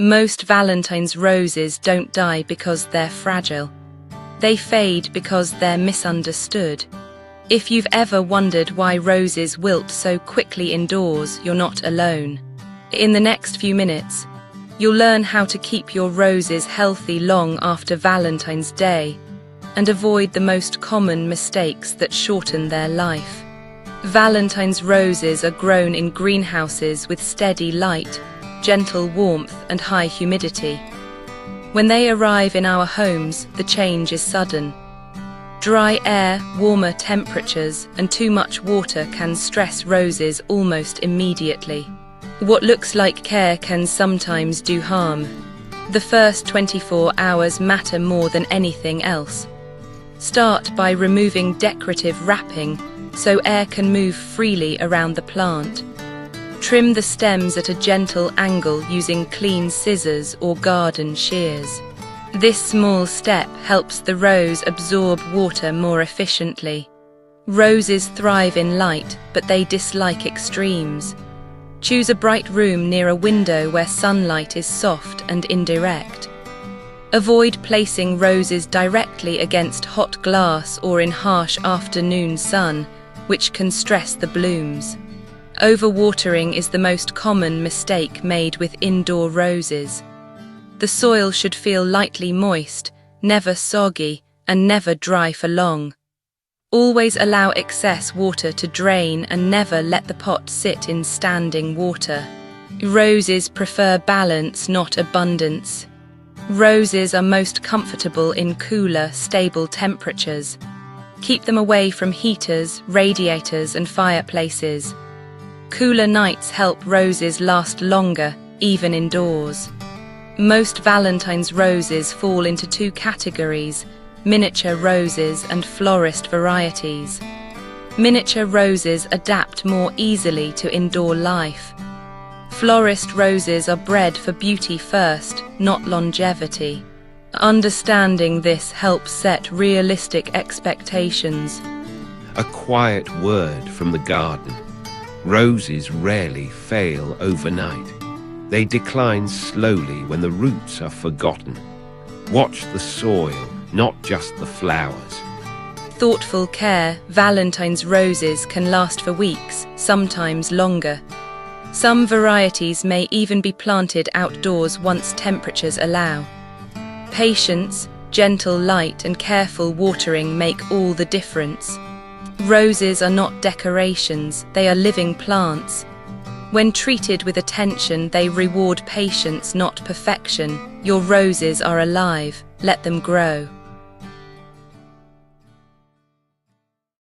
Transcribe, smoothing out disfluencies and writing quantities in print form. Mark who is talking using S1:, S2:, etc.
S1: Most Valentine's roses don't die because they're fragile. They fade because they're misunderstood. If you've ever wondered why roses wilt so quickly indoors, you're not alone. In the next few minutes, you'll learn how to keep your roses healthy long after Valentine's Day and avoid the most common mistakes that shorten their life. Valentine's roses are grown in greenhouses with steady light, gentle warmth and high humidity. When they arrive in our homes, the change is sudden. Dry air, warmer temperatures, and too much water can stress roses almost immediately. What looks like care can sometimes do harm. The first 24 hours matter more than anything else. Start by removing decorative wrapping so air can move freely around the plant. Trim the stems at a gentle angle using clean scissors or garden shears. This small step helps the rose absorb water more efficiently. Roses thrive in light, but they dislike extremes. Choose a bright room near a window where sunlight is soft and indirect. Avoid placing roses directly against hot glass or in harsh afternoon sun, which can stress the blooms. Overwatering is the most common mistake made with indoor roses. The soil should feel lightly moist, never soggy, and never dry for long. Always allow excess water to drain and never let the pot sit in standing water. Roses prefer balance, not abundance. Roses are most comfortable in cooler, stable temperatures. Keep them away from heaters, radiators, and fireplaces. Cooler nights help roses last longer, even indoors. Most Valentine's roses fall into two categories: miniature roses and florist varieties. Miniature roses adapt more easily to indoor life. Florist roses are bred for beauty first, not longevity. Understanding this helps set realistic expectations.
S2: A quiet word from the garden. Roses rarely fail overnight. They decline slowly when the roots are forgotten. Watch the soil, not just the flowers.
S1: Thoughtful care, Valentine's roses can last for weeks, sometimes longer. Some varieties may even be planted outdoors once temperatures allow. Patience, gentle light, and careful watering make all the difference. Roses are not decorations, they are living plants. When treated with attention, they reward patience, not perfection. Your roses are alive, let them grow.